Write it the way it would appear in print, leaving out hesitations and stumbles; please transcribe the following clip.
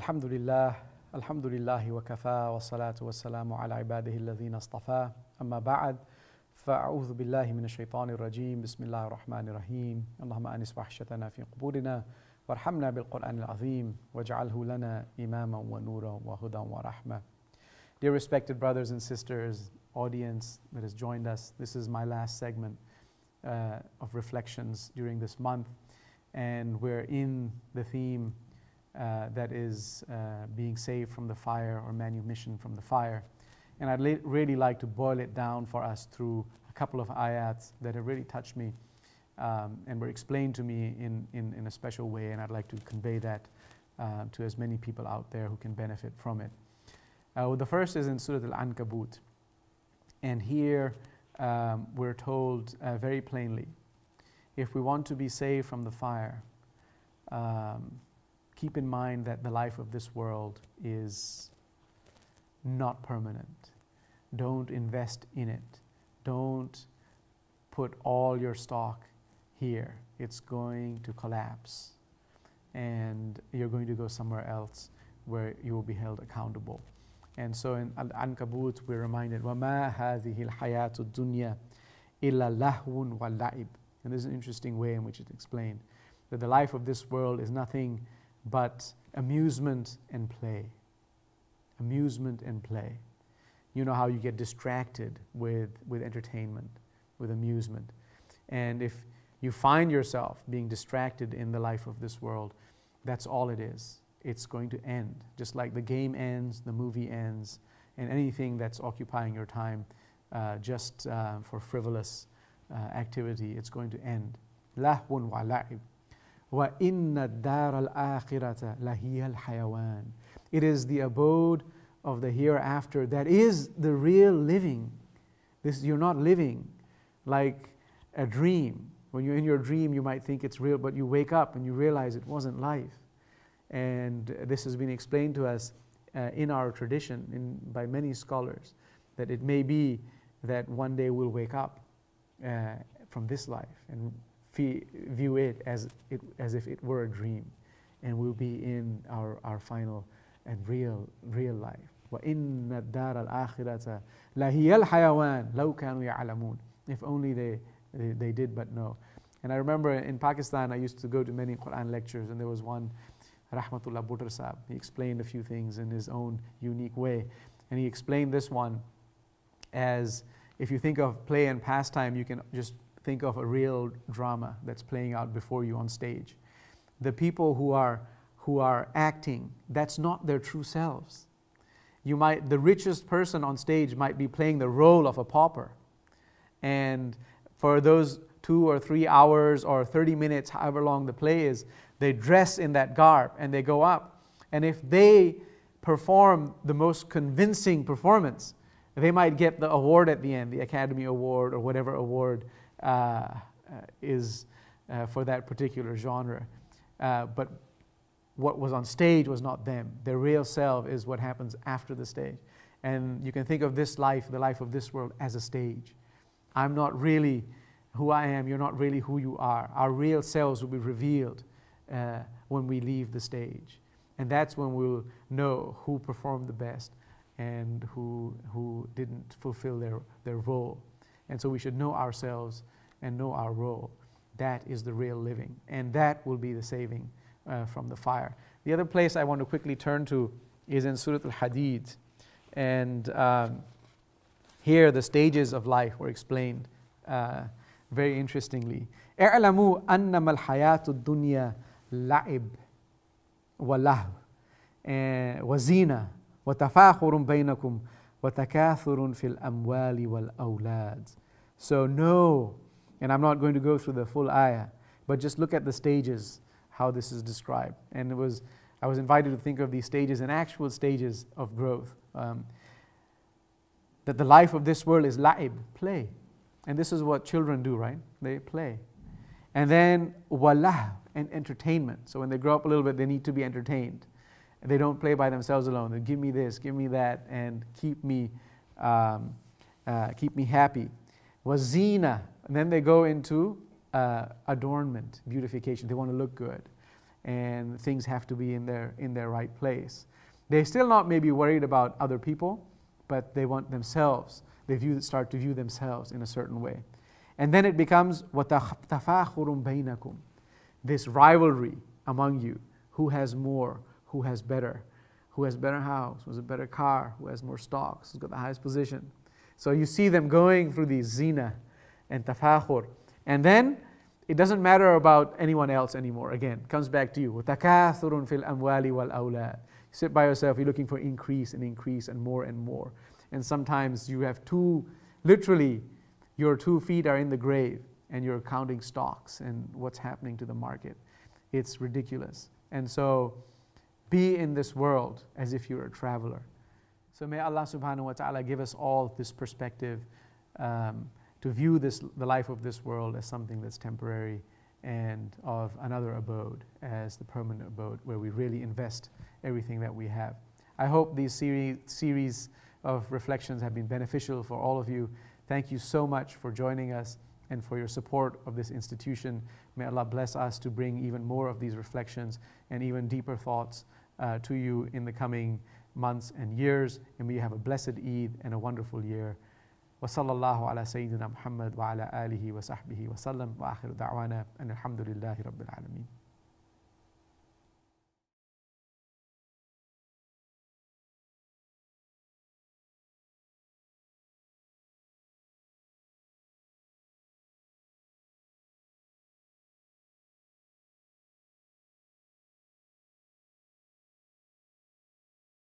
Alhamdulillah, alhamdulillahi wa kafa wa salatu wa salamu ala ibadihi alladhina astafa. Amma ba'd, fa'a'udhu billahi min ash-shaytanir rajim. Bismillahir rahmanir rahim. Allahumma anis wahshatana fi quburina warhamna bil Qur'anil azim waj'alhu lana imaman wa nuran wa hudan wa rahma. Dear respected brothers and sisters, audience that has joined us, this is my last segment of reflections during this month, and we're in the theme that is being saved from the fire or manumission from the fire. And I'd really like to boil it down for us through a couple of ayats that have really touched me and were explained to me in a special way, and I'd like to convey that to as many people out there who can benefit from it. The first is in Surah Al-Ankabut, and here we're told very plainly, if we want to be saved from the fire, keep in mind that the life of this world is not permanent. Don't invest in it. Don't put all your stock here. It's going to collapse, and you're going to go somewhere else where you will be held accountable. And so in Al-Ankabut we're reminded, وَمَا هَذِهِ الْحَيَاةُ الدُّنْيَا إِلَّا لَهْوٌ وَاللَّعِبٌ. And this is an interesting way in which it's explained, that the life of this world is nothing but amusement and play. Amusement and play. You know how you get distracted with entertainment, with amusement. And if you find yourself being distracted in the life of this world, that's all it is. It's going to end. Just like the game ends, the movie ends, and anything that's occupying your time just for frivolous activity, it's going to end. لَهْوٌ وَلَعِبٌ وَإِنَّ الدَّارَ الْآخِرَةَ لَهِيَ الْحَيَوَانِ. It is the abode of the hereafter that is the real living. You're not living like a dream. When you're in your dream, you might think it's real, but you wake up and you realize it wasn't life. And this has been explained to us in our tradition by many scholars, that it may be that one day we'll wake up from this life and view it as if it were a dream, and we'll be in our final and real life. وَإِنَّ الدَّارَ الْآخِرَةَ لَهِيَ الْحَيَوَانِ لَوْ كَانُوا يَعْلَمُونَ. If only they did but know. And I remember in Pakistan I used to go to many Quran lectures, and there was one, Rahmatullah Buttar Sahib. He explained a few things in his own unique way, and he explained this one as, if you think of play and pastime, you can just think of a real drama that's playing out before you on stage. The people who are acting, that's not their true selves. The richest person on stage might be playing the role of a pauper, and for those 2 or 3 hours or 30 minutes, however long the play is, they dress in that garb and they go up. And if they perform the most convincing performance, they might get the award at the end, the Academy Award or whatever award is for that particular genre. But what was on stage was not them. Their real self is what happens after the stage. And you can think of this life, the life of this world, as a stage. I'm not really who I am, you're not really who you are. Our real selves will be revealed when we leave the stage. And that's when we'll know who performed the best and who didn't fulfill their role. And so we should know ourselves and know our role. That is the real living, and that will be the saving from the fire. The other place I want to quickly turn to is in Surah Al-Hadid. And here the stages of life were explained very interestingly. اعلموا أنما الحياة الدنيا لعب ولهو وزينة وتفاخر بينكم وتكاثر في الأموال والأولاد. So know, and I'm not going to go through the full ayah, but just look at the stages, how this is described. And I was invited to think of these stages and actual stages of growth. That the life of this world is la'ib, play. And this is what children do, right? They play. And then walah, and entertainment. So when they grow up a little bit, they need to be entertained. And they don't play by themselves alone. They give me this, give me that, and keep me happy. Wazina, and then they go into adornment, beautification. They want to look good. and things have to be in their right place. They're still not maybe worried about other people, but they want themselves. They start to view themselves in a certain way. And then it becomes وَتَفَاخُرٌ بَيْنَكُمْ, this rivalry among you. Who has more? Who has better? Who has better house? Who has a better car? Who has more stocks? Who's got the highest position? So you see them going through these zina and tafakhur. And then it doesn't matter about anyone else anymore. Again, it comes back to you. وَتَكَاثُرٌ فِي الْأَمْوَالِ وَالْأَوْلَادِ. You sit by yourself, you're looking for increase and more and more. And sometimes you have literally, your 2 feet are in the grave and you're counting stocks and what's happening to the market. It's ridiculous. And so be in this world as if you're a traveler. So may Allah subhanahu wa ta'ala give us all this perspective to view the life of this world as something that's temporary, and of another abode as the permanent abode where we really invest everything that we have. I hope these series of reflections have been beneficial for all of you. Thank you so much for joining us and for your support of this institution. May Allah bless us to bring even more of these reflections and even deeper thoughts to you in the coming months and years. And may you have a blessed Eid and a wonderful year. وصلى الله على سيدنا محمد وعلى آله وصحبه وسلم وآخر دعوانا أن الحمد لله رب العالمين.